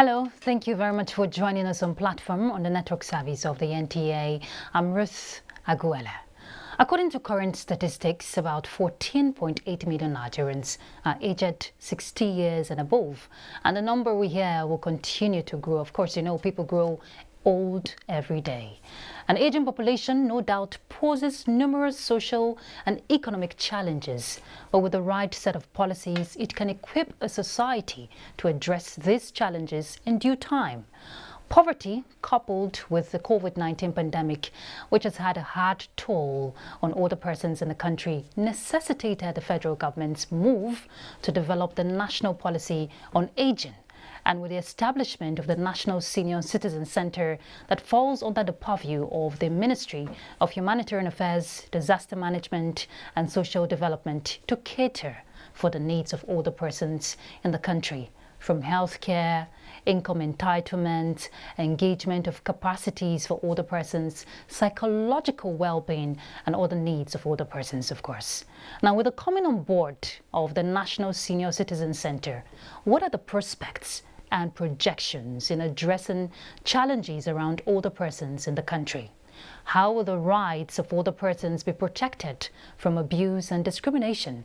Hello, thank you very much for joining us on platform on the network service of the NTA. I'm Ruth Aguela. According to current statistics, about 14.8 million Nigerians are aged 60 years and above, and the number we hear will continue to grow. Of course, people grow old every day. An aging population no doubt poses numerous social and economic challenges, but with the right set of policies, it can equip a society to address these challenges in due time. Poverty, coupled with the COVID-19 pandemic, which has had a hard toll on older persons in the country, necessitated the federal government's move to develop the national policy on aging. And with the establishment of the National Senior Citizen Center that falls under the purview of the Ministry of Humanitarian Affairs, Disaster Management and Social Development to cater for the needs of older persons in the country, from healthcare, income entitlement, engagement of capacities for older persons, psychological well-being, and other needs of older persons, of course. Now, with the coming on board of the National Senior Citizen Center, what are the prospects and projections in addressing challenges around older persons in the country? How will the rights of older persons be protected from abuse and discrimination?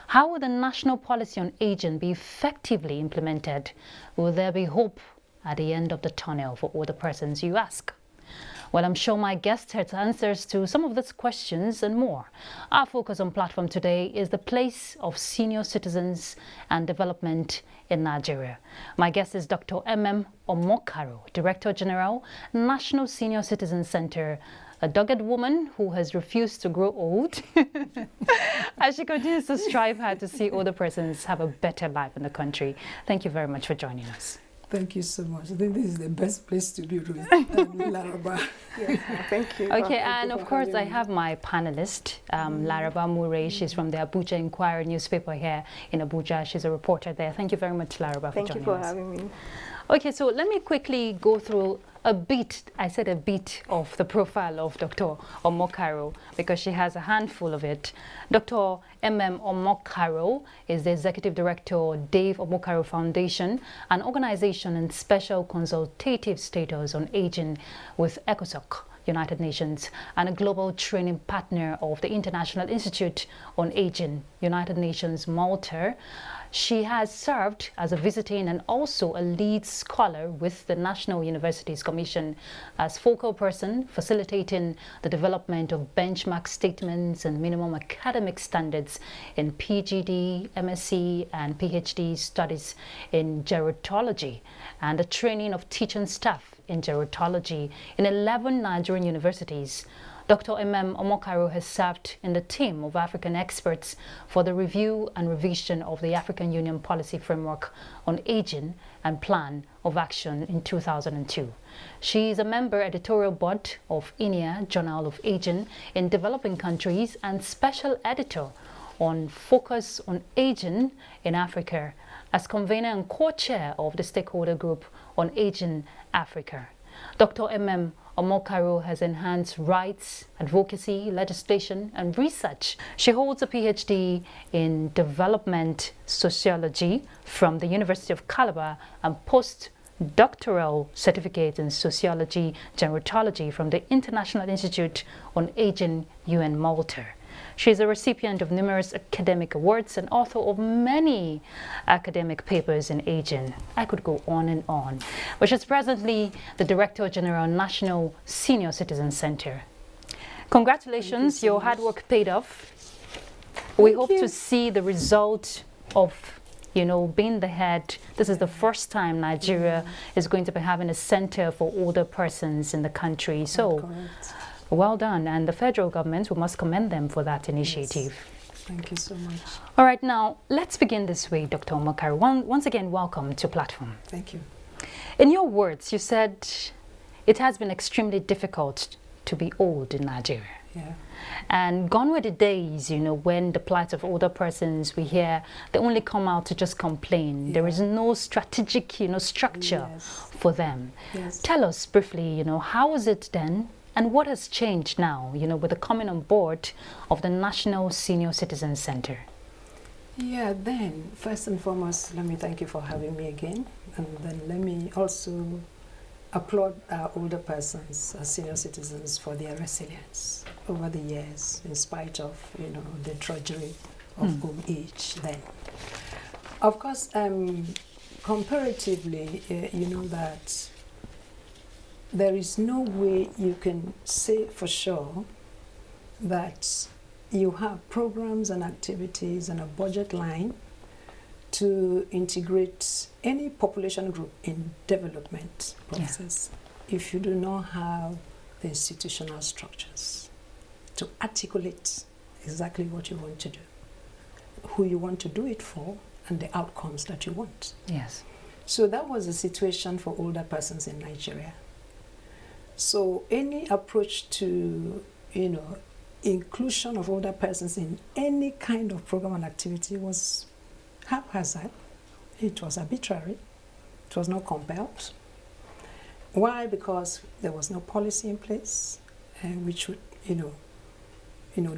How will the national policy on aging be effectively implemented? Will there be hope at the end of the tunnel for older persons, you ask? Well, I'm sure my guest has answers to some of these questions and more. Our focus on platform today is the place of senior citizens and development in Nigeria. My guest is Dr. Omokaro, Director General, National Senior Citizen Center, a dogged woman who has refused to grow old as she continues to strive hard to see older persons have a better life in the country. Thank you very much for joining us. Thank you so much. I think this is the best place to be, Ruth. Laraba. Yes, thank you. Okay, and of course I have my panelist, Laraba Murray. She's from the Abuja Inquirer newspaper here in Abuja. She's a reporter there. Thank you very much, Laraba, for joining us. Thank you for having me. Okay, so let me quickly go through a bit of the profile of Dr. Omokaro, because she has a handful of it. Dr. Omokaro is the Executive Director, Dave Omokaro Foundation, an organization in special consultative status on aging with ECOSOC, United Nations, and a global training partner of the International Institute on Aging, United Nations, Malta. She has served as a visiting and also a lead scholar with the National Universities Commission as focal person, facilitating the development of benchmark statements and minimum academic standards in PGD, MSc, and PhD studies in gerontology, and the training of teaching staff in gerontology in 11 Nigerian universities. Dr. Omokaro has served in the team of African experts for the review and revision of the African Union Policy Framework on Aging and Plan of Action in 2002. She is a member editorial board of INEA, Journal of Aging in Developing Countries, and special editor on Focus on Aging in Africa, as convener and co-chair of the stakeholder group on Aging Africa. Dr. Omokaro has enhanced rights, advocacy, legislation, and research. She holds a PhD in development sociology from the University of Calabar and postdoctoral certificate in sociology gerontology from the International Institute on Aging, UN Malta. She is a recipient of numerous academic awards and author of many academic papers in aging. I could go on and on. But she's presently the Director General, National Senior Citizen Center. Congratulations, your hard work paid off. We hope to see the result of being the head. This is the first time Nigeria is going to be having a center for older persons in the country. So. Well done, and the federal government, we must commend them for that initiative. Yes. Thank you so much. All right, now let's begin this way, Dr. Omokaro. Once again, welcome to Platform. Thank you. In your words, you said it has been extremely difficult to be old in Nigeria. Yeah. And gone were the days, when the plight of older persons, we hear they only come out to just complain. Yeah. There is no strategic, structure for them. Yes. Tell us briefly, how is it then? And what has changed now, with the coming on board of the National Senior Citizen Center? Yeah, then, first and foremost, let me thank you for having me again. And then let me also applaud our older persons, our senior citizens, for their resilience over the years, in spite of, the drudgery of old age then. Of course, comparatively, you know that there is no way you can say for sure that you have programs and activities and a budget line to integrate any population group in development process if you do not have the institutional structures to articulate exactly what you want to do, who you want to do it for, and the outcomes that you want. Yes. So that was the situation for older persons in Nigeria. So any approach to, inclusion of older persons in any kind of program and activity was haphazard. It was arbitrary. It was not compelled. Why? Because there was no policy in place which would,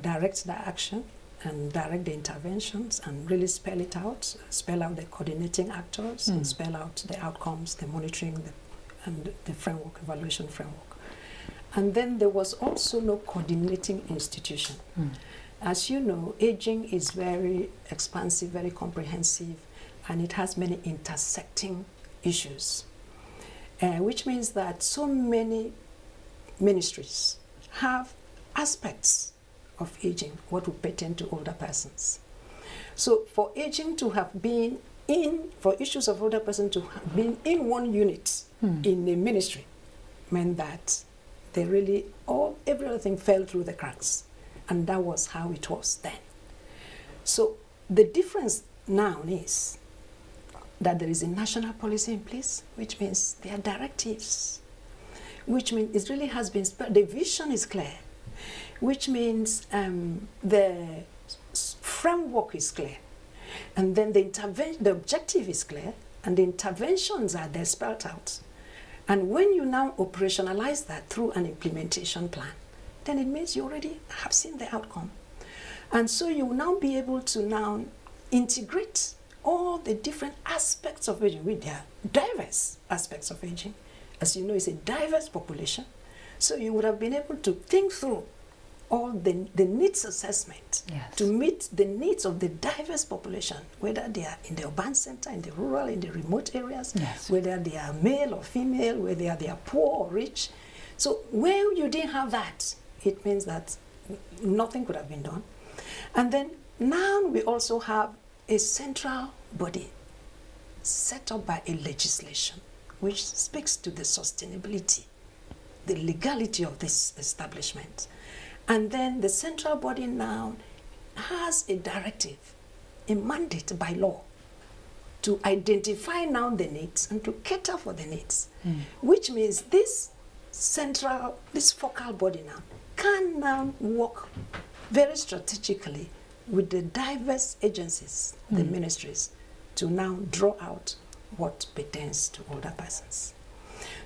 direct the action and direct the interventions and really spell out the coordinating actors and spell out the outcomes, the monitoring, and the framework, evaluation framework. And then there was also no coordinating institution. As you know, aging is very expansive, very comprehensive, and it has many intersecting issues, which means that so many ministries have aspects of aging, what would pertain to older persons. So for aging to have been for issues of older persons to have been in one unit in the ministry meant that they really, every other thing fell through the cracks. And that was how it was then. So the difference now is that there is a national policy in place, which means there are directives, which means it really has been, the vision is clear, which means the framework is clear, and then the objective is clear, and the interventions are there spelled out. And when you now operationalize that through an implementation plan, then it means you already have seen the outcome. And so you will now be able to now integrate all the different aspects of aging, with their diverse aspects of aging. As you know, it's a diverse population. So you would have been able to think through all the needs assessment to meet the needs of the diverse population, whether they are in the urban center, in the rural, in the remote areas, whether they are male or female, whether they are poor or rich. So where you didn't have that, it means that nothing could have been done. And then now we also have a central body set up by a legislation which speaks to the sustainability, the legality of this establishment. And then the central body now has a directive, a mandate by law to identify now the needs and to cater for the needs, which means this focal body now can now work very strategically with the diverse agencies, the ministries, to now draw out what pertains to older persons.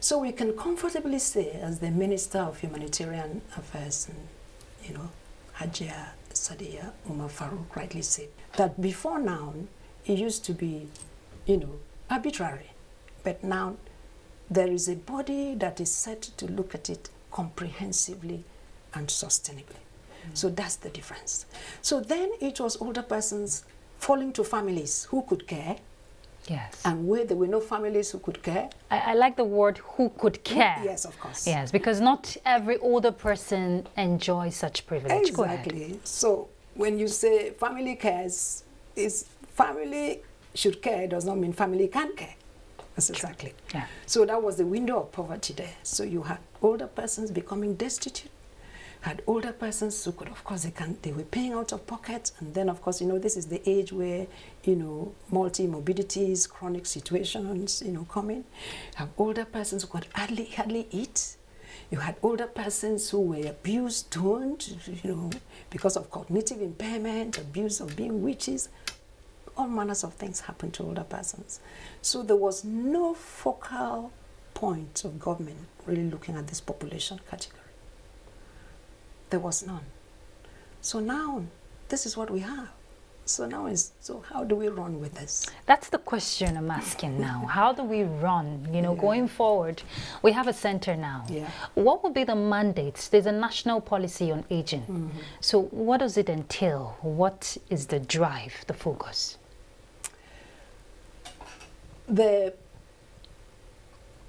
So we can comfortably say, as the Minister of Humanitarian Affairs, Hajia Sadiya Umar Farouk rightly said, that before now, it used to be, arbitrary. But now, there is a body that is set to look at it comprehensively and sustainably. So that's the difference. So then it was older persons falling to families who could care. Yes. And where there were no families who could care. I like the word "who could care." Yes, of course. Yes, because not every older person enjoys such privilege. Exactly. So when you say family cares, family should care does not mean family can care. That's exactly. Yeah. So that was the window of poverty there. So you had older persons becoming destitute, had older persons who could, of course, they were paying out of pocket. And then, of course, this is the age where, multi-morbidities, chronic situations, come in. You have older persons who could hardly eat. You had older persons who were abused, stoned, because of cognitive impairment, abuse of being witches. All manners of things happened to older persons. So there was no focal point of government really looking at this population category. There was none. So now, this is what we have. So now so how do we run with this? That's the question I'm asking now. How do we run? You know, going forward, we have a center now. Yeah. What will be the mandates? There's a national policy on aging. So what does it entail? What is the drive, the focus? The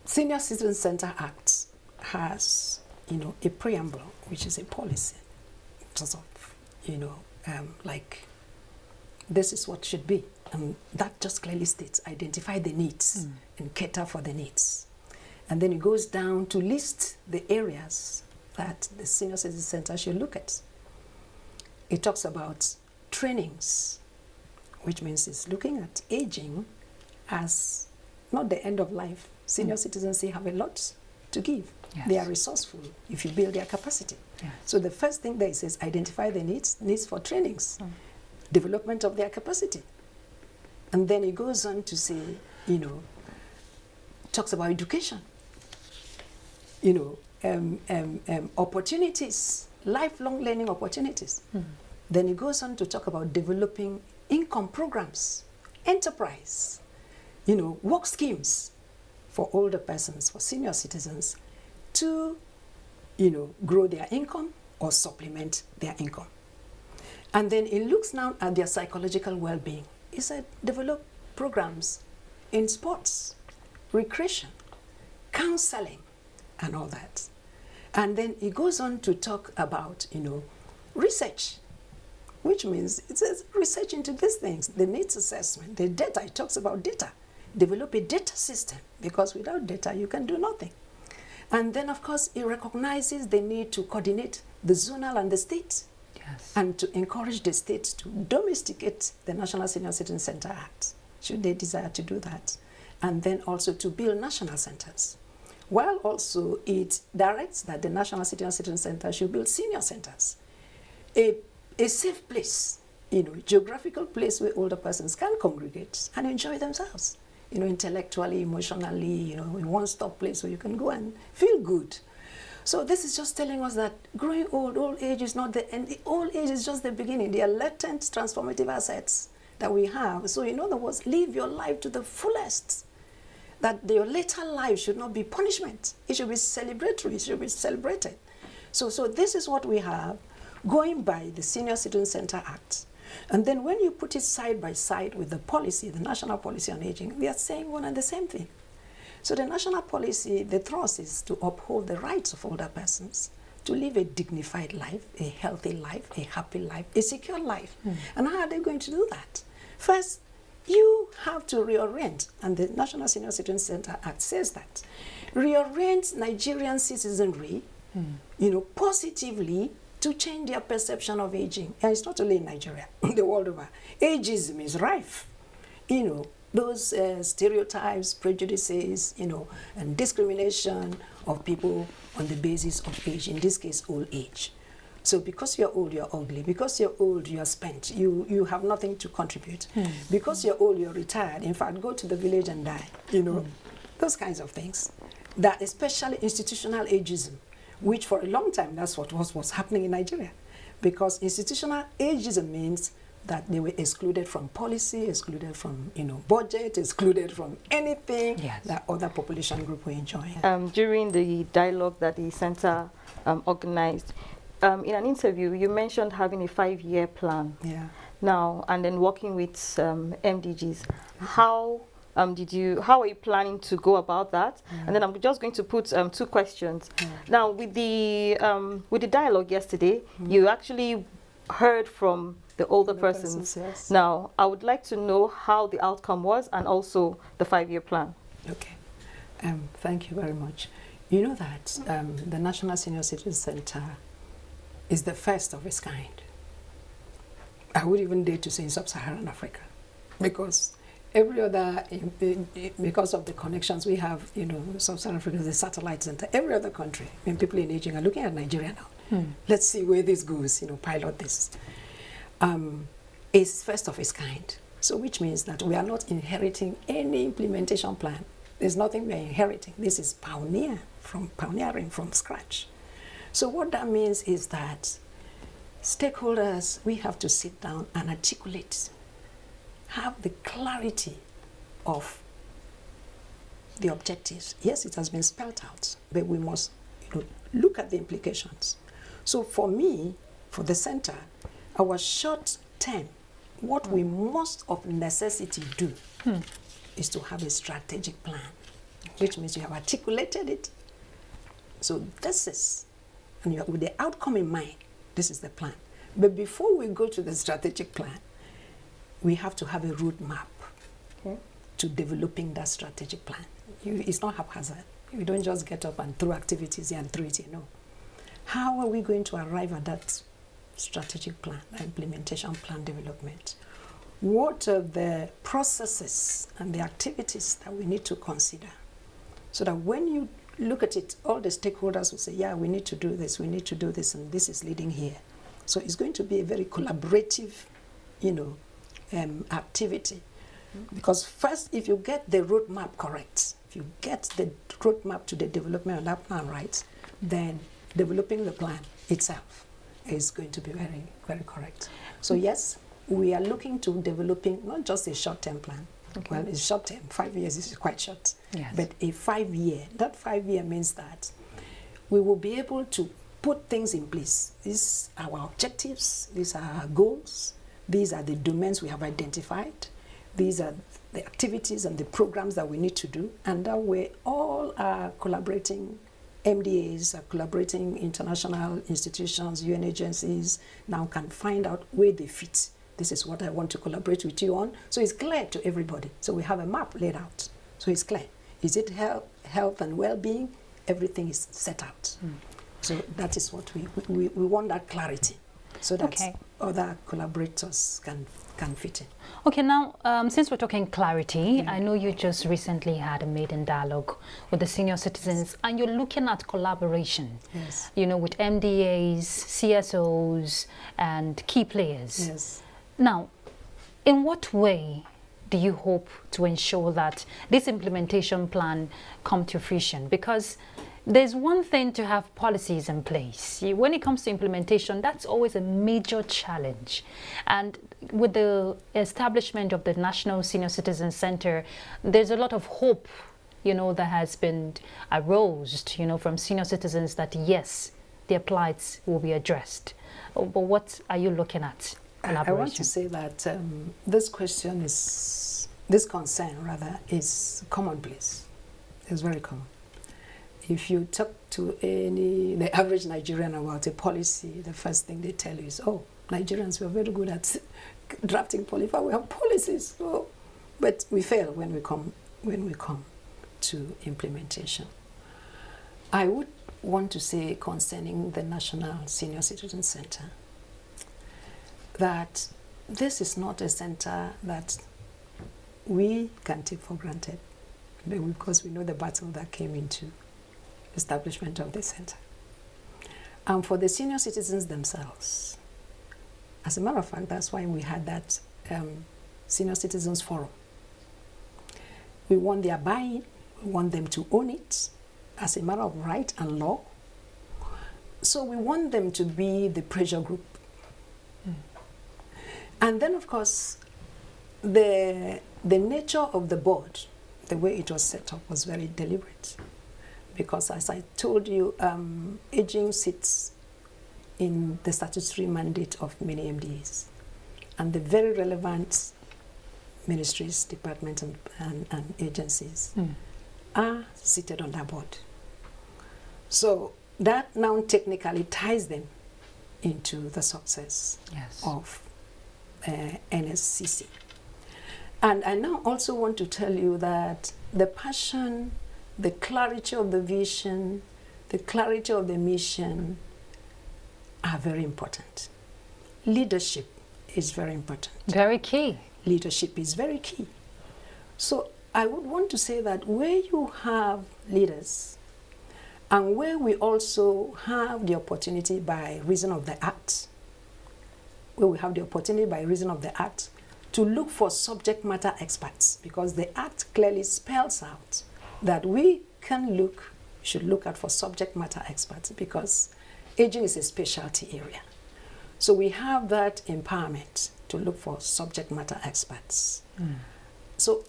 Senior Citizen Center Act has, a preamble, which is a policy, sort of, like, this is what should be. And that just clearly states, identify the needs and cater for the needs. And then it goes down to list the areas that the Senior Citizen Center should look at. It talks about trainings, which means it's looking at aging as not the end of life. Senior citizens, they have a lot to give. Yes. They are resourceful if you build their capacity. Yes. So the first thing there says, identify the needs for trainings, development of their capacity. And then it goes on to say, talks about education, opportunities, lifelong learning opportunities. Then it goes on to talk about developing income programs, enterprise, work schemes for older persons, for senior citizens to, grow their income or supplement their income. And then it looks now at their psychological well-being. It said develop programs in sports, recreation, counseling, and all that. And then it goes on to talk about, research, which means it says research into these things, the needs assessment, the data. It talks about data. Develop a data system, because without data, you can do nothing. And then, of course, it recognizes the need to coordinate the zonal and the state. Yes. And to encourage the states to domesticate the National Senior Citizen Center Act, should they desire to do that. And then also to build national centers. While also it directs that the National Senior Citizen Center should build senior centers. A safe place, geographical place where older persons can congregate and enjoy themselves. Intellectually, emotionally, a one-stop place where you can go and feel good. So this is just telling us that growing old age is not the end. Old age is just the beginning. They are latent transformative assets that we have. So in other words, live your life to the fullest. That your later life should not be punishment. It should be celebratory. It should be celebrated. So this is what we have going by the Senior Citizen Center Act. And then when you put it side by side with the policy, the national policy on aging, we are saying one and the same thing. So the national policy, the thrust is to uphold the rights of older persons, to live a dignified life, a healthy life, a happy life, a secure life. And how are they going to do that? First, you have to reorient, and the National Senior Citizen Center Act says that. Reorient Nigerian citizenry, positively to change their perception of aging. And it's not only in Nigeria, the world over. Ageism is rife. Those stereotypes, prejudices, and discrimination of people on the basis of age, in this case, old age. So because you're old, you're ugly. Because you're old, you're spent. You have nothing to contribute. Because you're old, you're retired. In fact, go to the village and die. Those kinds of things. That especially institutional ageism, which for a long time, that's what was happening in Nigeria. Because institutional ageism means that they were excluded from policy, excluded from budget, excluded from anything that other population group were enjoying. During the dialogue that the center organized, in an interview, you mentioned having a 5-year plan. Yeah. Now, and then working with MDGs. How are you planning to go about that? And then I'm just going to put 2 questions. Now, with the dialogue yesterday, you actually heard from the older persons. Yes. Now, I would like to know how the outcome was and also the 5-year plan. Okay. Thank you very much. You know that the National Senior Citizen Center is the first of its kind. I would even dare to say in sub-Saharan Africa, because every other, because of the connections we have, sub-Saharan Africa is the satellite center. Every other country, when people in aging are looking at Nigeria now. Let's see where this goes, pilot this. Is first of its kind. So which means that we are not inheriting any implementation plan. There's nothing we're inheriting. This is pioneering from scratch. So what that means is that stakeholders, we have to sit down and articulate, have the clarity of the objectives. Yes, it has been spelled out, but we must look at the implications. So for me, for the center, our short term, what we must of necessity do is to have a strategic plan, which means you have articulated it. So this is, and you have, with the outcome in mind, this is the plan. But before we go to the strategic plan, we have to have a roadmap to developing that strategic plan. It's not haphazard. You don't just get up and throw activities here and throw it here, no. How are we going to arrive at that strategic plan, implementation plan development? What are the processes and the activities that we need to consider? So that when you look at it, all the stakeholders will say, yeah, we need to do this, and this is leading here. So it's going to be a very collaborative, activity. Because first, if you get the roadmap correct, if you get the roadmap to the development of that plan right, then developing the plan itself is going to be very, very correct. So yes, we are looking to developing not just a short-term plan. Okay. Well, it's short-term, 5 years is quite short. Yes. But a 5-year, that 5-year means that we will be able to put things in place. These are our objectives, these are our goals, these are the domains we have identified, these are the activities and the programs that we need to do, and that way all our collaborating MDAs, are collaborating international institutions, UN agencies, now can find out where they fit. This is what I want to collaborate with you on. So it's clear to everybody. So we have a map laid out. So it's clear. Is it health and well-being? Everything is set out. So that is what we want, that clarity, so that other collaborators can fit in. Okay, now, since we're talking clarity, I know you just recently had a maiden dialogue with the senior citizens, and you're looking at collaboration, with MDAs, CSOs, and key players. Yes. Now, in what way do you hope to ensure that this implementation plan come to fruition? Because there's one thing to have policies in place. When it comes to implementation, that's always a major challenge. And with the establishment of the National Senior Citizen Center, there's a lot of hope, that has been aroused, from senior citizens that yes, their plights will be addressed. But what are you looking at? I want to say that this concern is commonplace. It's very common. If you talk to the average Nigerian about a policy, the first thing they tell you is, oh, Nigerians, we're very good at drafting policy. We have policies, but we fail when we come to implementation. I would want to say concerning the National Senior Citizen Center that this is not a center that we can take for granted, because we know the battle that came into establishment of the center. And for the senior citizens themselves, as a matter of fact, that's why we had that Senior Citizens Forum. We want their buy-in, we want them to own it as a matter of right and law. So we want them to be the pressure group. And then, of course, the nature of the board, the way it was set up, was very deliberate. Because as I told you, aging sits in the statutory mandate of many MDAs. And the very relevant ministries, departments, and agencies are seated on that board. So that now technically ties them into the success of NSCC. And I now also want to tell you that the passion, the clarity of the vision, the clarity of the mission are very important. Leadership is very important. Very key. Leadership is very key. So I would want to say that where you have leaders and where we also have the opportunity by reason of the act, to look for subject matter experts, because the act clearly spells out that we should look out for subject matter experts, because aging is a specialty area. So we have that empowerment to look for subject matter experts. So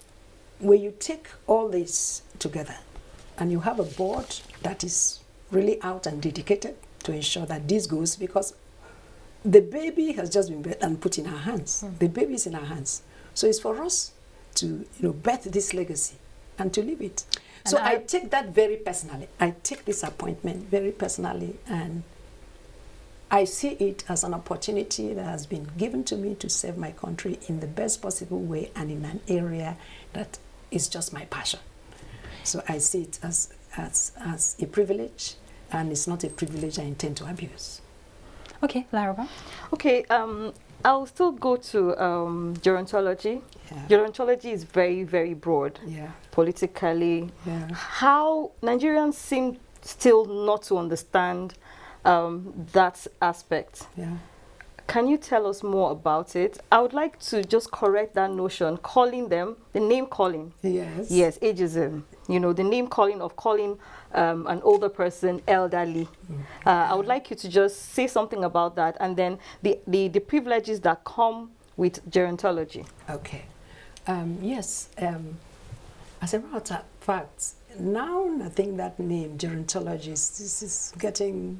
when you take all this together and you have a board that is really out and dedicated to ensure that this goes, because the baby has just been birthed and put in our hands. The baby is in our hands. So it's for us to birth this legacy and to live it. And so I take that very personally. I take this appointment very personally, and I see it as an opportunity that has been given to me to serve my country in the best possible way and in an area that is just my passion. So I see it as a privilege, and it's not a privilege I intend to abuse. Okay, Larva. Okay, I'll still go to gerontology. Yeah. Gerontology is very, very broad, politically. How Nigerians seem still not to understand that aspect. Can you tell us more about it? I would like to just correct that notion, calling them, the name calling. Yes, ageism. You know, the name calling of calling an older person elderly. I would like you to just say something about that, and then the privileges that come with gerontology. Okay. Yes. As a matter of fact, now I think that name gerontology is getting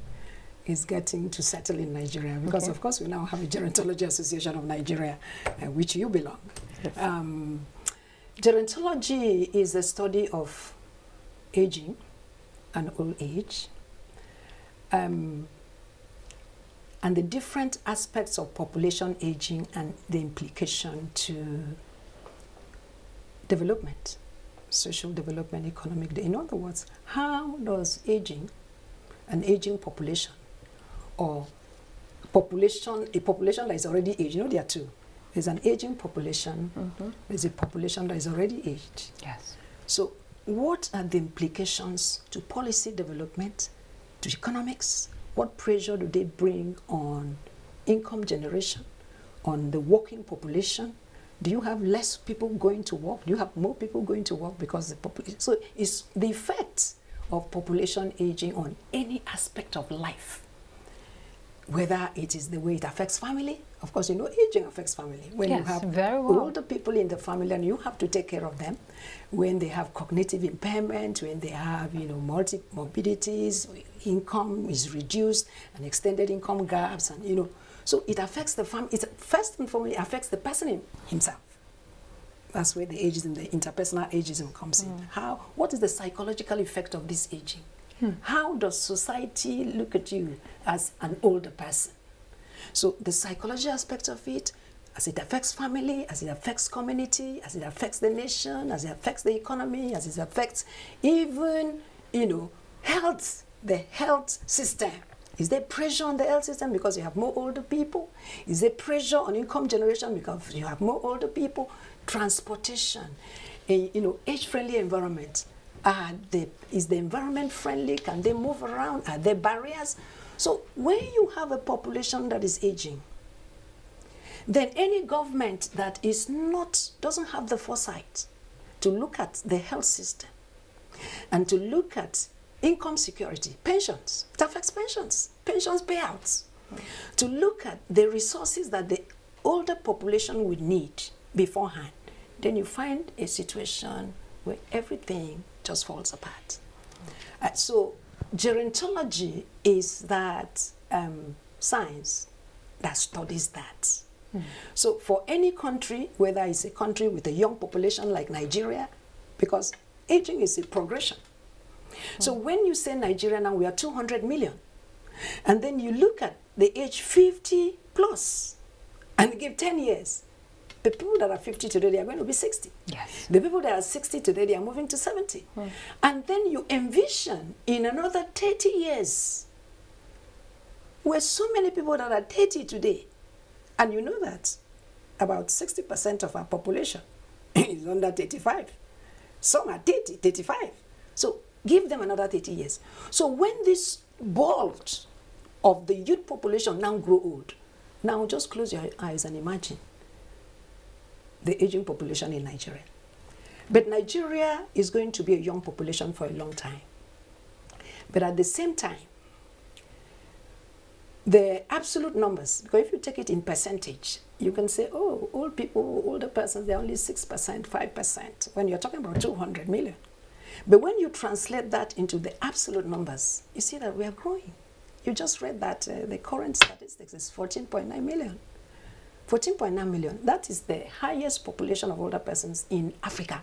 to settle in Nigeria, because of course we now have a Gerontology Association of Nigeria, which you belong. Gerontology is a study of aging and old age, and the different aspects of population aging and the implication to development, social development, economic. In other words, how does an aging population, or a population that is already aged, there are two. There's an aging population, there's a population that is already aged. Yes. So what are the implications to policy development, to economics? What pressure do they bring on income generation, on the working population? Do you have less people going to work? Do you have more people going to work because the population? So it's the effect of population aging on any aspect of life, whether it is the way it affects family. Of course, aging affects family. When you have older people in the family and you have to take care of them, when they have cognitive impairment, when they have, morbidities, income is reduced, and extended income gaps, and, so it affects the family. It first and foremost affects the person himself. That's where the ageism, the interpersonal ageism comes in. What is the psychological effect of this aging? How does society look at you as an older person? So the psychology aspect of it, as it affects family, as it affects community, as it affects the nation, as it affects the economy, as it affects even, health, the health system. Is there pressure on the health system because you have more older people? Is there pressure on income generation because you have more older people? Transportation, age-friendly environment. Is the environment friendly? Can they move around? Are there barriers? So when you have a population that is aging, then any government that doesn't have the foresight to look at the health system and to look at income security, pensions, it affects pensions payouts, to look at the resources that the older population would need beforehand, then you find a situation where everything just falls apart. So gerontology is that science that studies that. So for any country, whether it's a country with a young population like Nigeria, because aging is a progression. So when you say Nigeria now, we are 200 million. And then you look at the age 50 plus and give 10 years. The people that are 50 today, they are going to be 60. Yes. The people that are 60 today, they are moving to 70. And then you envision in another 30 years, where so many people that are 30 today, and you know that about 60% of our population is under 35. Some are 30, 35. So give them another 30 years. So when this bulge of the youth population now grow old, now just close your eyes and imagine the aging population in Nigeria. But Nigeria is going to be a young population for a long time. But at the same time, the absolute numbers, because if you take it in percentage, you can say, oh, old people, older persons, they're only 6%, 5%, when you're talking about 200 million. But when you translate that into the absolute numbers, you see that we are growing. You just read that the current statistics is 14.9 million. 14.9 million, that is the highest population of older persons in Africa.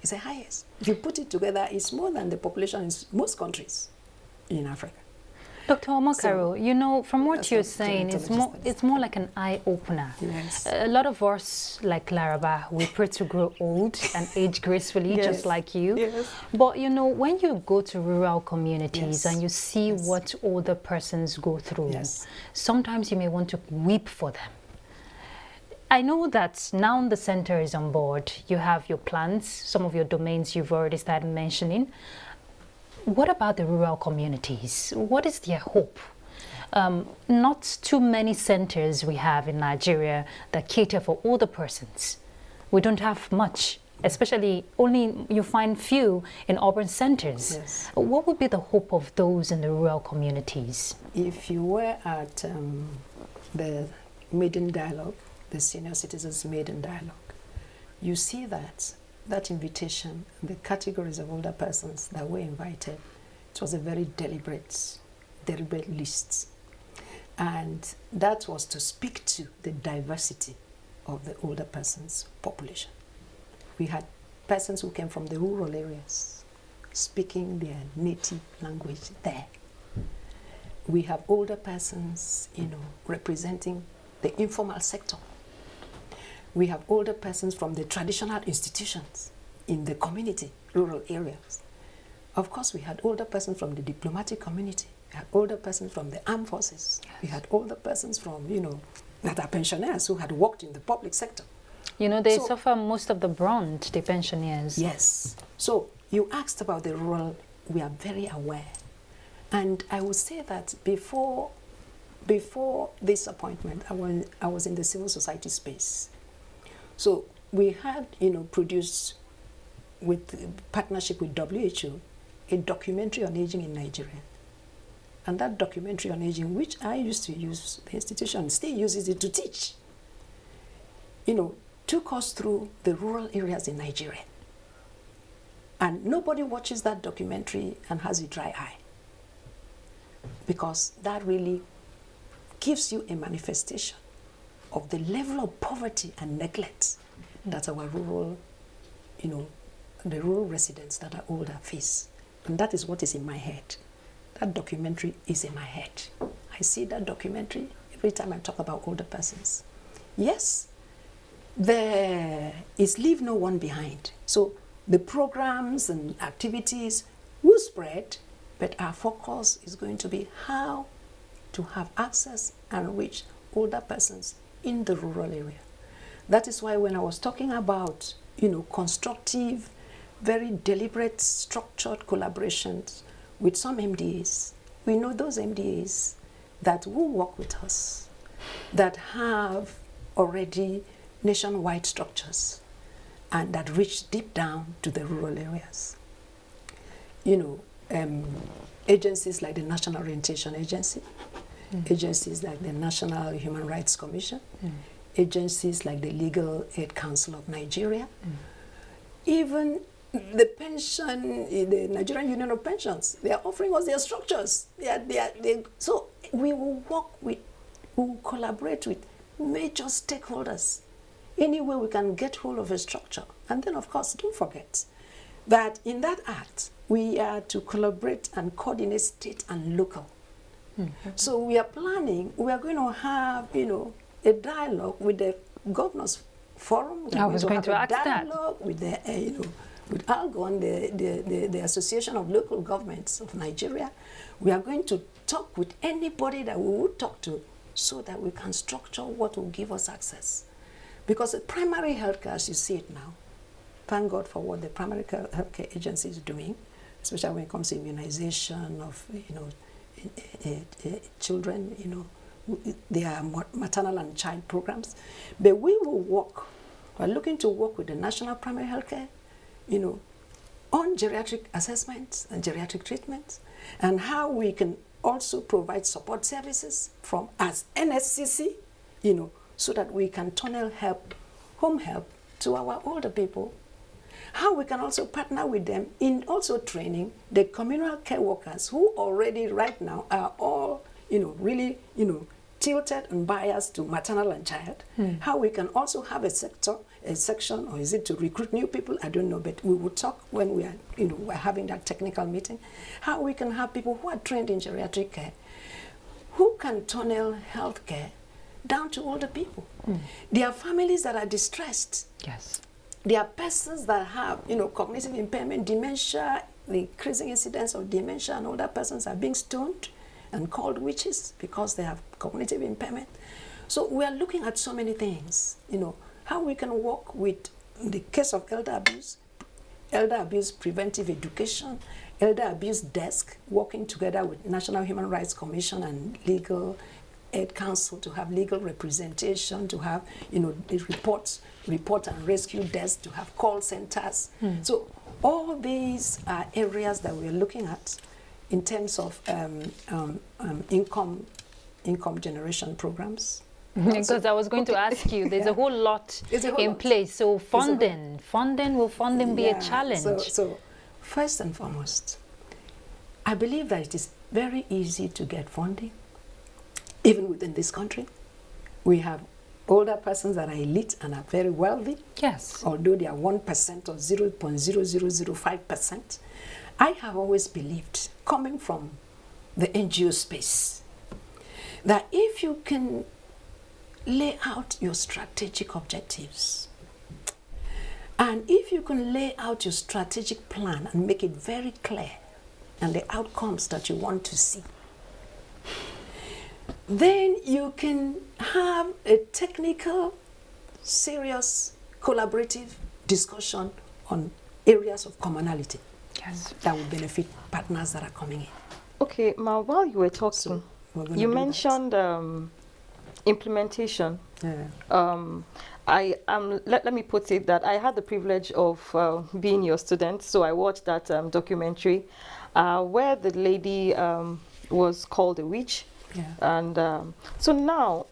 It's the highest. If you put it together, it's more than the population in most countries in Africa. Dr. Omakaro, you know, from what you're that's saying, it's more like an eye-opener. Yes. A lot of us, like Laraba, we pray to grow old and age gracefully, Yes. just like you. Yes. But, you know, when you go to rural communities Yes. and you see Yes. what older persons go through, Yes. sometimes you may want to weep for them. I know that now the center is on board. You have your plans, some of your domains you've already started mentioning. What about the rural communities? What is their hope? Not too many centers we have in Nigeria that cater for older persons. We don't have much, especially only you find few in urban centers. Yes. What would be the hope of those in the rural communities? If you were at the maiden dialogue, the senior citizens maiden dialogue, you see that invitation, the categories of older persons that were invited, it was a very deliberate list. And that was to speak to the diversity of the older persons population. We had persons who came from the rural areas, speaking their native language there. We have older persons, you know, representing the informal sector. We have older persons from the traditional institutions in the community, rural areas. Of course, we had older persons from the diplomatic community. We had older persons from the armed forces. Yes. We had older persons from, you know, that are pensioners who had worked in the public sector. You know, they suffer most of the brunt, the pensioners. Yes. So you asked about the rural. We are very aware. And I would say that before this appointment, I was in the civil society space. So we had, you know, produced with partnership with WHO a documentary on aging in Nigeria. And that documentary on aging, which I used to use, the institution still uses it to teach, you know, took us through the rural areas in Nigeria. And nobody watches that documentary and has a dry eye, because that really gives you a manifestation of the level of poverty and neglect that our rural, you know, the rural residents that are older face. And that is what is in my head. That documentary is in my head. I see that documentary every time I talk about older persons. Yes, there is leave no one behind. So the programs and activities will spread, but our focus is going to be how to have access and reach older persons in the rural area. That is why when I was talking about, you know, constructive, very deliberate, structured collaborations with some MDAs, we know those MDAs that will work with us, that have already nationwide structures and that reach deep down to the rural areas. You know, agencies like the National Orientation Agency, agencies like the National Human Rights Commission, agencies like the Legal Aid Council of Nigeria, even the pension, the Nigerian Union of Pensions, they are offering us their structures. So we will work with, we will collaborate with major stakeholders any way we can get hold of a structure. And then, of course, don't forget that in that act, we are to collaborate and coordinate state and local. So we are planning, we are going to have, you know, a dialogue with the Governors Forum. I was going to ask that. Dialogue with the, you know, with ALGON, the Association of Local Governments of Nigeria. We are going to talk with anybody that we would talk to so that we can structure what will give us access. Because the primary healthcare, as you see it now, thank God for what the primary healthcare agency is doing, especially when it comes to immunization of, you know, children, you know, there are maternal and child programs. But we will work, we're looking to work with the National Primary Healthcare, you know, on geriatric assessments and geriatric treatments, and how we can also provide support services from as NSCC, so that we can tunnel help, home help to our older people. How we can also partner with them in also training the communal care workers who already right now are all, really, tilted and biased to maternal and child. How we can also have a section, or is it to recruit new people? I don't know, but we will talk when we are, we're having that technical meeting. How we can have people who are trained in geriatric care, who can tunnel healthcare down to older people. There are families that are distressed. Yes. There are persons that have, cognitive impairment, dementia, the increasing incidence of dementia, and older persons are being stoned and called witches because they have cognitive impairment. So we are looking at so many things, how we can work with, in the case of elder abuse preventive education, elder abuse desk, working together with National Human Rights Commission and Legal Aid Council to have legal representation, to have, the report and rescue desk, to have call centers. So all these are areas that we're looking at in terms of income generation programs. Because I was going to ask you, there's a whole lot in place. So funding be a challenge? So first and foremost, I believe that it is very easy to get funding, even within this country. We have older persons that are elite and are very wealthy. Yes. Although they are 1% or 0.0005%. I have always believed, coming from the NGO space, that if you can lay out your strategic objectives, and if you can lay out your strategic plan and make it very clear and the outcomes that you want to see, then you can have a technical, serious, collaborative discussion on areas of commonality. Yes. That will benefit partners that are coming in. Okay, Ma, while you were talking, you mentioned implementation. Yeah. Let me put it that I had the privilege of being your student, so I watched that documentary where the lady was called a witch. Yeah. And so now,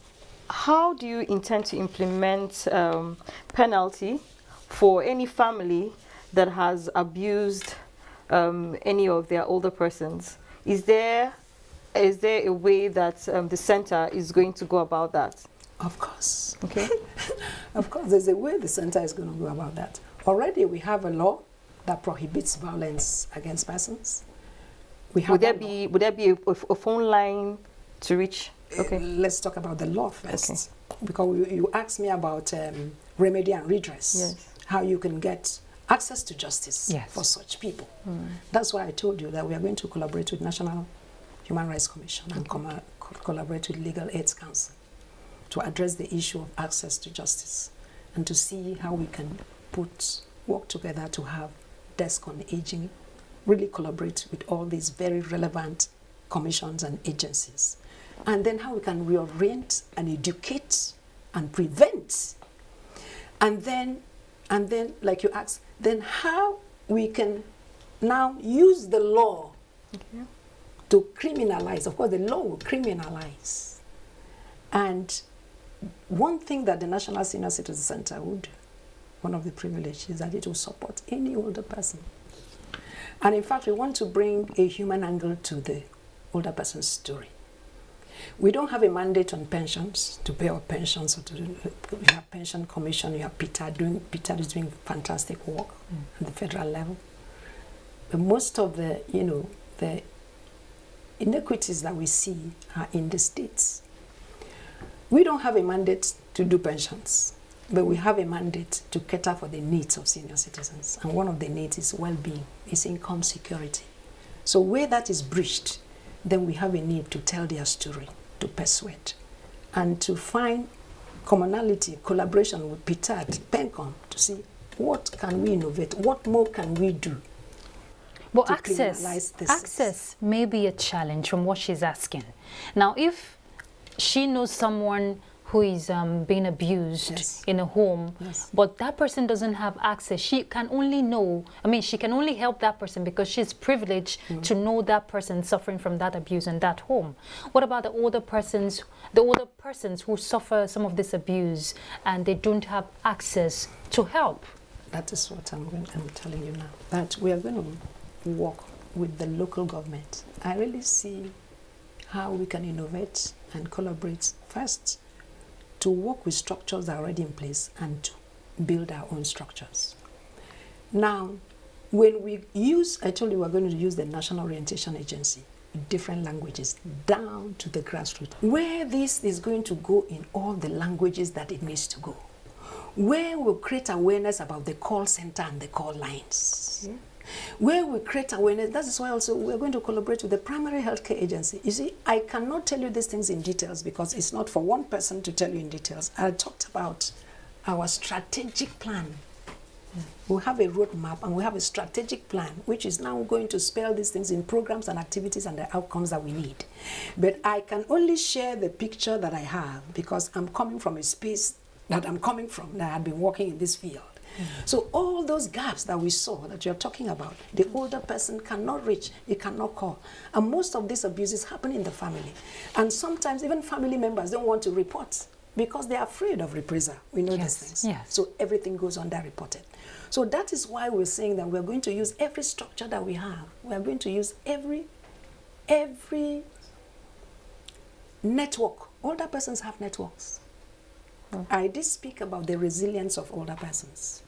how do you intend to implement penalty for any family that has abused any of their older persons? Is there a way that the center is going to go about that? Of course. Okay. Of course, there's a way the center is going to go about that. Already we have a law that prohibits violence against persons. We have would there be a phone line to reach? Okay. Let's talk about the law first. Okay. Because you asked me about remedy and redress. Yes. How you can get access to justice for such people. That's why I told you that we are going to collaborate with National Human Rights Commission and collaborate with Legal Aid Council to address the issue of access to justice and to see how we can work together to have desk on aging, really collaborate with all these very relevant commissions and agencies. And then how we can reorient and educate and prevent. And then like you asked, then how we can now use the law to criminalize. Of course, the law will criminalize. And one thing that the National Senior Citizen Center would do, one of the privileges, is that it will support any older person. And in fact, we want to bring a human angle to the older person's story. We don't have a mandate on pensions, to pay our pensions, or we have Pension Commission, you have Peter is doing fantastic work at the federal level. But most of the, the inequities that we see are in the states. We don't have a mandate to do pensions, but we have a mandate to cater for the needs of senior citizens. And one of the needs is well-being, is income security. So where that is breached, then we have a need to tell their story, to persuade, and to find commonality, collaboration with PITAD, PENCOM, to see what can we innovate, what more can we do. But access may be a challenge from what she's asking. Now, if she knows someone who is being abused Yes. in a home, Yes. but that person doesn't have access. She can only know, I mean, she can only help that person because she's privileged to know that person suffering from that abuse in that home. What about the older persons who suffer some of this abuse and they don't have access to help? That is what I'm telling you now, that we are going to work with the local government. I really see how we can innovate and collaborate first to work with structures that are already in place and to build our own structures. Now, when we use, I told you we're going to use the National Orientation Agency with different languages down to the grassroots, where this is going to go in all the languages that it needs to go, where we'll create awareness about the call center and the call lines. Yeah. Where we create awareness, that is why also we're going to collaborate with the primary healthcare agency. You see, I cannot tell you these things in details because it's not for one person to tell you in details. I talked about our strategic plan. We have a roadmap and we have a strategic plan, which is now going to spell these things in programs and activities and the outcomes that we need. But I can only share the picture that I have because I'm coming from a space that I'm coming from, that I had been working in this field. So all those gaps that we saw that you're talking about, the older person cannot reach, he cannot call. And most of these abuses happen in the family. And sometimes even family members don't want to report because they're afraid of reprisal. We know these things. Yes. So everything goes underreported. So that is why we're saying that we're going to use every structure that we have. We're going to use every network. Older persons have networks. I did speak about the resilience of older persons.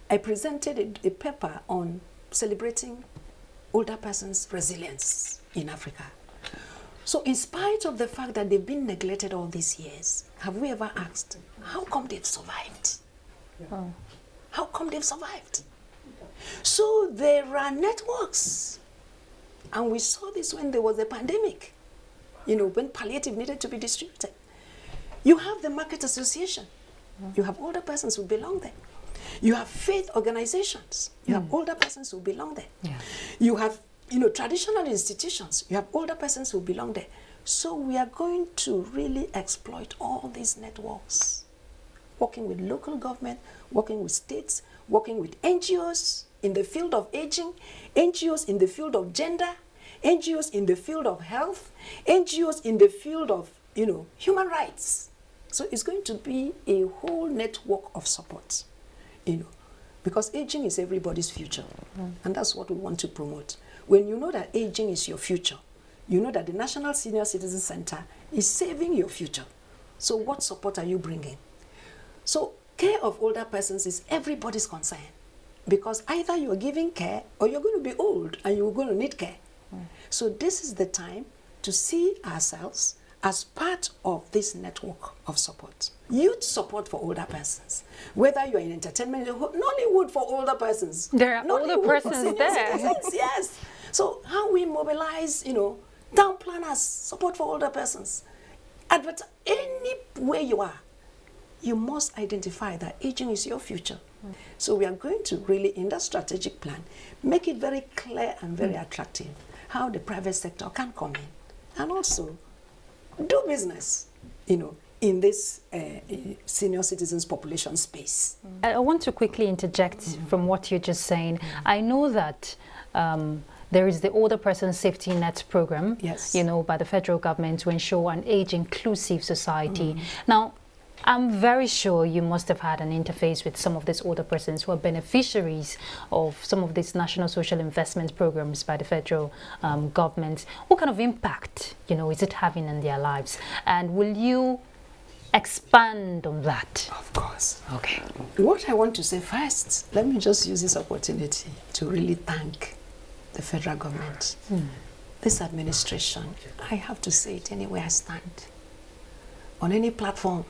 I presented a paper on celebrating older persons' resilience in Africa. So in spite of the fact that they've been neglected all these years, have we ever asked, how come they've survived? How come they've survived? So there are networks. And we saw this when there was a pandemic, when palliative needed to be distributed. You have the market association. You have older persons who belong there. You have faith organizations. You have older persons who belong there. Yeah. You have, traditional institutions. You have older persons who belong there. So we are going to really exploit all these networks, working with local government, working with states, working with NGOs in the field of aging, NGOs in the field of gender, NGOs in the field of health, NGOs in the field of, human rights. So it's going to be a whole network of support, because aging is everybody's future. And that's what we want to promote. When you know that aging is your future, you know that the National Senior Citizen Center is saving your future. So what support are you bringing? So care of older persons is everybody's concern, because either you're giving care or you're going to be old and you're going to need care. So this is the time to see ourselves as part of this network of support. Youth support for older persons. Whether you're in entertainment, Nollywood for older persons. There are Nollywood older persons there. Yes. So how we mobilize, town planners, support for older persons. Anywhere you are, you must identify that aging is your future. So we are going to really, in that strategic plan, make it very clear and very attractive how the private sector can come in and also do business, in this senior citizens population space. I want to quickly interject from what you're just saying. I know that there is the Older Person Safety Net program, Yes. By the federal government to ensure an age-inclusive society. Now, I'm very sure you must have had an interface with some of these older persons who are beneficiaries of some of these national social investment programs by the federal government. What kind of impact, is it having in their lives? And will you expand on that? Of course. Okay. What I want to say first, let me just use this opportunity to really thank the federal government. This administration, I have to say it anywhere I stand, on any platform.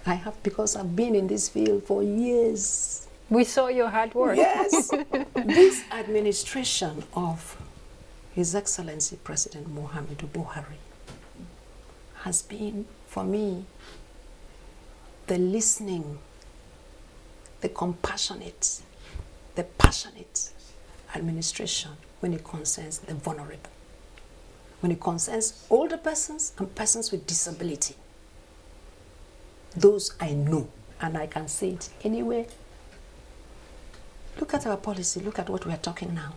I have, because I've been in this field for years. We saw your hard work. Yes. This administration of His Excellency President Muhammadu Buhari has been, for me, the listening, the compassionate, the passionate administration when it concerns the vulnerable, when it concerns older persons and persons with disability. Those I know, and I can say it anyway. Look at our policy, look at what we are talking now.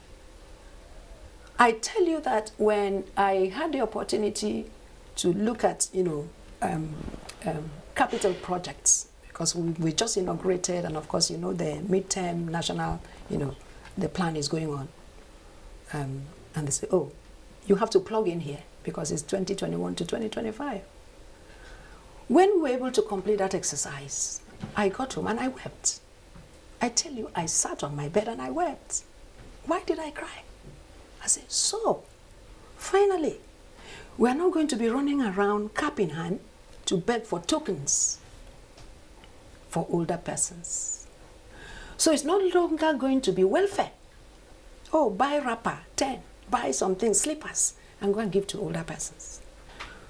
I tell you that when I had the opportunity to look at, capital projects, because we just inaugurated, and of course, the midterm national, the plan is going on. And they say, oh, you have to plug in here because it's 2021 to 2025. When we were able to complete that exercise, I got home and I wept. I tell you, I sat on my bed and I wept. Why did I cry? I said, so, finally, we are not going to be running around cap in hand to beg for tokens for older persons. So it's no longer going to be welfare. Oh, buy wrapper, 10, buy something, slippers, and go and give to older persons.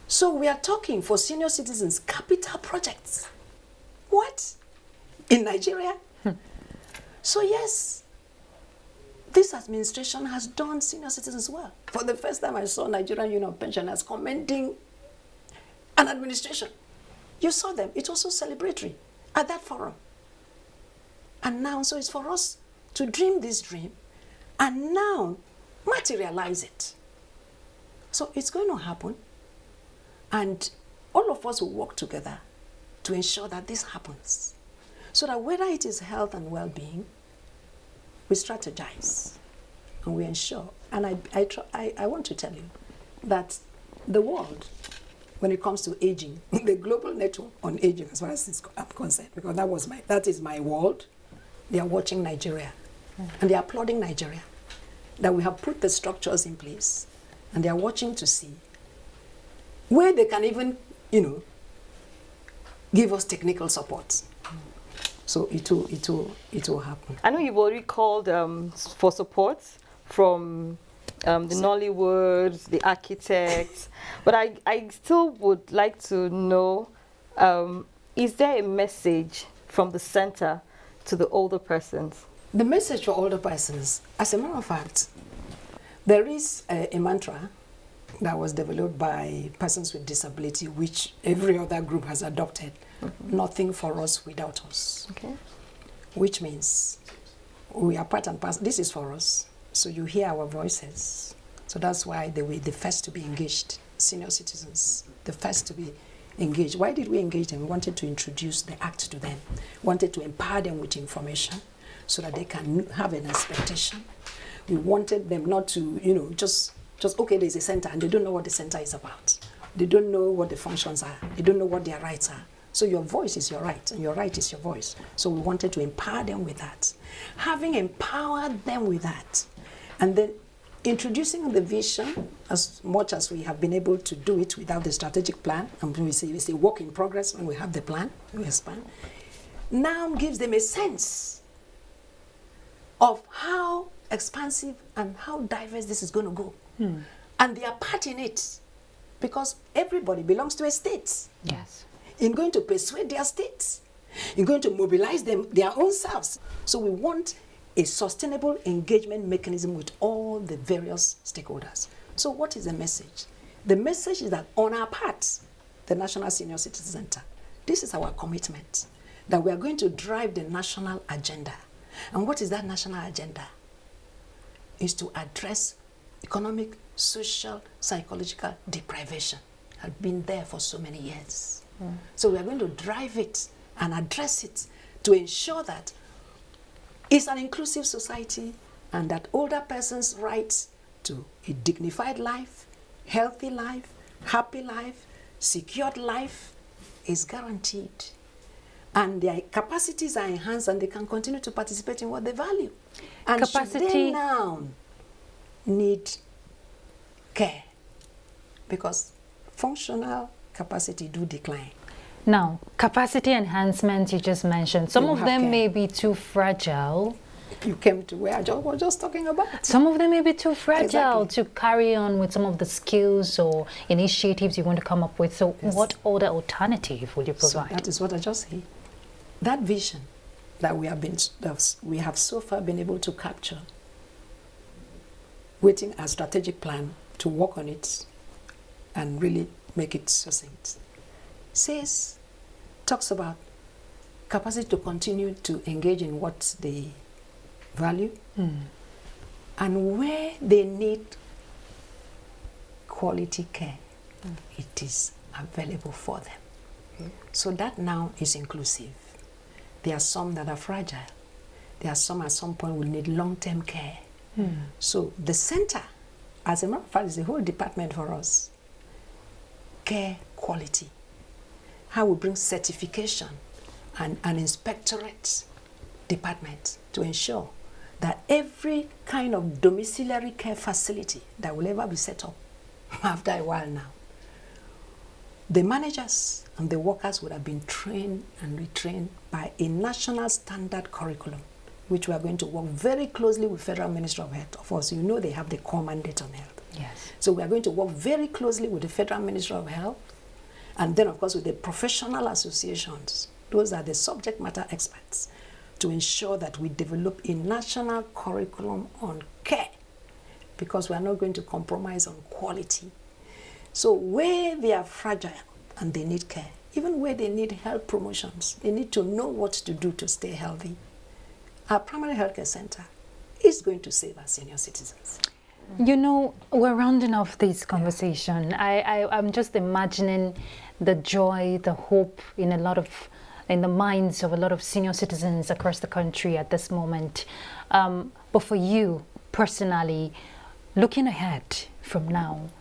So we are talking for senior citizens, capital projects. What? In Nigeria? So yes, this administration has done senior citizens well. For the first time, I saw Nigerian Union of Pensioners commending an administration. You saw them. It was so celebratory at that forum. And now, so it's for us to dream this dream and now materialize it. So it's going to happen. And all of us will work together to ensure that this happens. So that whether it is health and well-being, we strategize and we ensure. And I want to tell you that the world, when it comes to aging, the global network on aging, as far as I'm concerned, because that is my world, they are watching Nigeria. And they are applauding Nigeria, that we have put the structures in place, and they are watching to see where they can even, give us technical support. So it will happen. I know you've already called for support from the Nollywood, the architects, but I still would like to know, is there a message from the center to the older persons? The message for older persons, as a matter of fact, there is a mantra that was developed by persons with disability, which every other group has adopted. Nothing for us without us. Okay. Which means we are part and parcel. This is for us. So you hear our voices. So that's why they were the first to be engaged. Senior citizens, the first to be engaged. Why did we engage them? We wanted to introduce the act to them. We wanted to empower them with information so that they can have an expectation. We wanted them not to, just okay, there's a center, and they don't know what the center is about. They don't know what the functions are. They don't know what their rights are. So your voice is your right, and your right is your voice. So we wanted to empower them with that. Having empowered them with that, and then introducing the vision, as much as we have been able to do it without the strategic plan, and we say work in progress when we have the plan, we expand, now gives them a sense of how expansive and how diverse this is going to go. And they are part in it, because everybody belongs to a state. Yes. In going to persuade their states, in going to mobilize them, their own selves. So we want a sustainable engagement mechanism with all the various stakeholders. So what is the message? The message is that on our part, the National Senior Citizen Center, this is our commitment, that we are going to drive the national agenda. And what is that national agenda? Is to address economic, social, psychological deprivation. Had been there for so many years. So we are going to drive it and address it to ensure that it's an inclusive society and that older persons' rights to a dignified life, healthy life, happy life, secured life is guaranteed. And their capacities are enhanced and they can continue to participate in what they value. And Capacity. should they now need care, because functional capacity do decline. Now, capacity enhancement you just mentioned, some of them may be too fragile. You came to where I was just talking about. Some of them may be too fragile Exactly. to carry on with some of the skills or initiatives you want to come up with. So Yes. what other alternative will you So provide? that is what I just said. That vision that we have so far been able to capture, waiting a strategic plan to work on it and really make it succinct, says talks about capacity to continue to engage in what they value and where they need quality care, it is available for them. So that now is inclusive. There are some that are fragile. There are some at some point will need long-term care. So the center, as a matter of fact, is a whole department for us. Care quality. How we bring certification and an inspectorate department to ensure that every kind of domiciliary care facility that will ever be set up after a while now, the managers and the workers would have been trained and retrained by a national standard curriculum, which we are going to work very closely with Federal Ministry of Health. Of course, you know they have the core mandate on health. Yes. So we are going to work very closely with the Federal Ministry of Health, and then, of course, with the professional associations. Those are the subject matter experts, to ensure that we develop a national curriculum on care, because we are not going to compromise on quality. So where they are fragile and they need care, even where they need health promotions, they need to know what to do to stay healthy. Our primary healthcare center is going to save our senior citizens. You know, we're rounding off this conversation. I'm just imagining the joy, the hope in the minds of a lot of senior citizens across the country at this moment. But for you personally, looking ahead from now,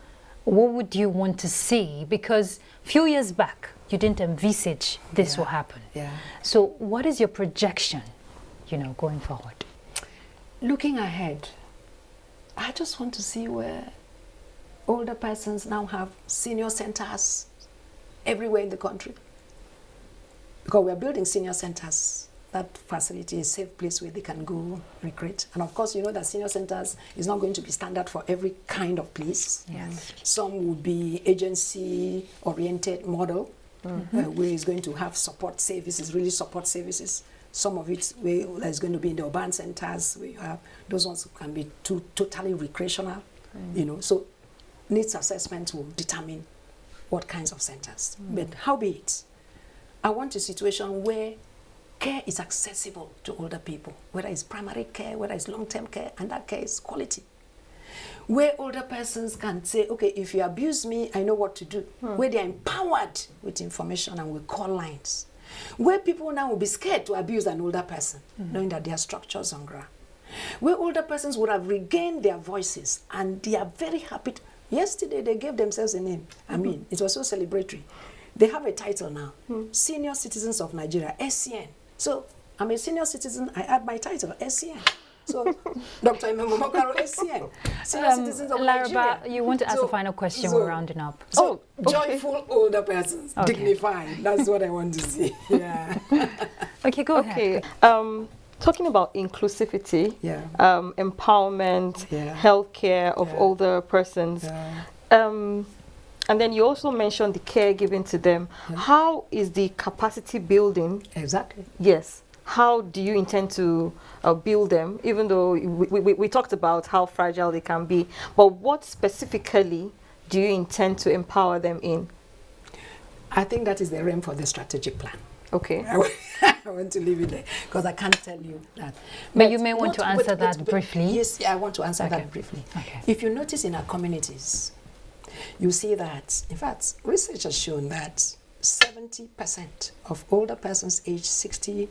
what would you want to see? Because a few years back, you didn't envisage this will happen. So what is your projection, going forward? Looking ahead, I just want to see where older persons now have senior centers everywhere in the country. Because we're building senior centers. That facility is a safe place where they can go recreate. And of course, you know that senior centers is not going to be standard for every kind of place. Yes. Some will be agency-oriented model, where it's going to have support services, really support services. Some of it where is going to be in the urban centers, where you have those ones can be totally recreational, So needs assessment will determine what kinds of centers. But how be it, I want a situation where care is accessible to older people, whether it's primary care, whether it's long-term care, and that care is quality. Where older persons can say, okay, if you abuse me, I know what to do. Where they're empowered with information and with call lines. Where people now will be scared to abuse an older person, knowing that there are structures on ground. Where older persons would have regained their voices and they are very happy. Yesterday, they gave themselves a name. I mean, it was so celebratory. They have a title now, Senior Citizens of Nigeria, SCN. So I'm a senior citizen, I add my title, SCN. So Dr. Mokaro, SCN, Senior Citizens of Nigeria. You want to ask a final question, we're rounding up. So joyful older persons, dignified, that's what I want to see. Yeah. Okay, go ahead. Talking about inclusivity, empowerment, healthcare of older persons, and then you also mentioned the care given to them. How is the capacity building? Exactly. Yes. How do you intend to build them, even though we talked about how fragile they can be, but what specifically do you intend to empower them in? I think that is the realm for the strategic plan. Okay. I want to leave it there because I can't tell you that. But you may want to answer that briefly. Yes, I want to answer that briefly. Okay. If you notice in our communities, you see that, in fact, research has shown that 70% of older persons aged 60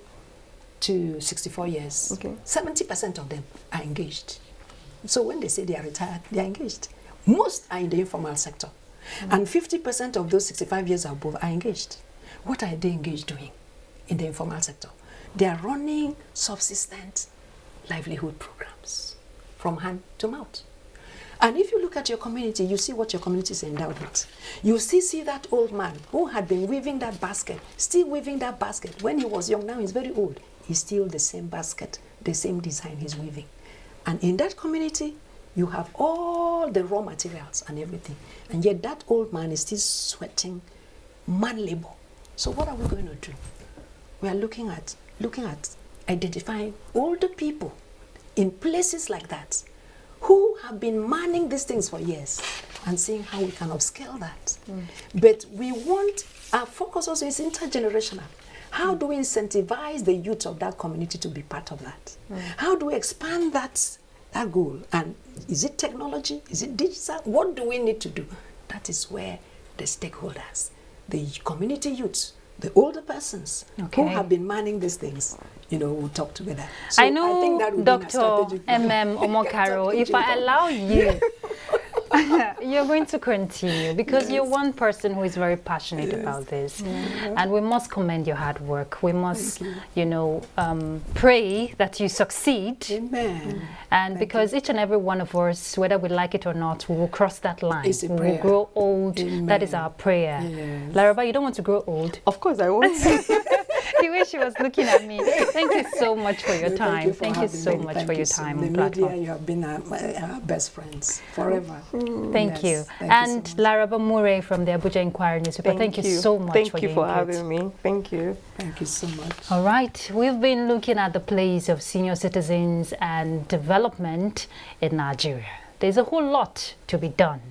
to 64 years, 70% of them are engaged. So when they say they are retired, they are engaged. Most are in the informal sector. And 50% of those 65 years or above are engaged. What are they engaged doing in the informal sector? They are running subsistence livelihood programs from hand to mouth. And if you look at your community, you see what your community is endowed with. You see that old man who had been weaving that basket, still weaving that basket. When he was young, now he's very old. He's still the same basket, the same design he's weaving. And in that community, you have all the raw materials and everything. And yet that old man is still sweating man labor. So what are we going to do? We are looking at identifying older people in places like that who have been manning these things for years and seeing how we can upscale that But we want, our focus also is intergenerational. How do we incentivize the youth of that community to be part of that? How do we expand that goal? And is it technology? Is it digital? What do we need to do? That is where the stakeholders, the community youths, the older persons who have been manning these things, will talk together. So I know, think that would Dr. be Omokaro, if I allow you, you're going to continue because you're one person who is very passionate about this. And we must commend your hard work. We must, pray that you succeed. Amen. And because each and every one of us, whether we like it or not, we will cross that line. It's a We prayer. will grow old. Amen. That is our prayer. Yes. Laraba, you don't want to grow old? Of course, I want to. The way she was looking at me. Thank you so much for your No, time. for Thank you having so me. much Thank for you your so time much. on The platform. media, you have been our best friends forever. Thank you. Yes, thank you And so much. Laraba Mure from the Abuja Inquiry newspaper. Thank you so much Thank for you your for input. having me. Thank you. Thank you so much. All right, we've been looking at the place of senior citizens and development in Nigeria. There's a whole lot to be done.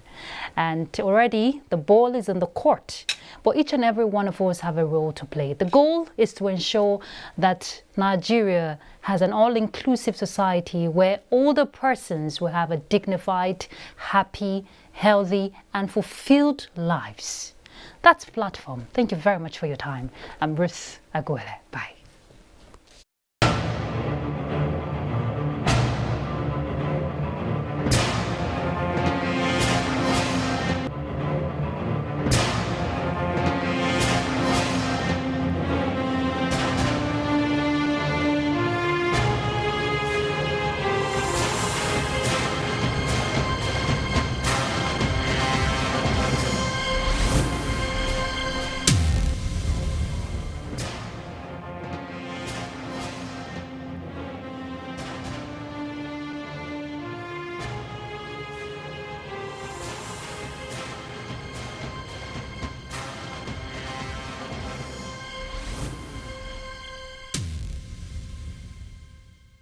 And already the ball is in the court. But each and every one of us have a role to play. The goal is to ensure that Nigeria has an all-inclusive society where older persons will have a dignified, happy, healthy, and fulfilled lives. That's Platform. Thank you very much for your time. I'm Ruth Agwele. Bye.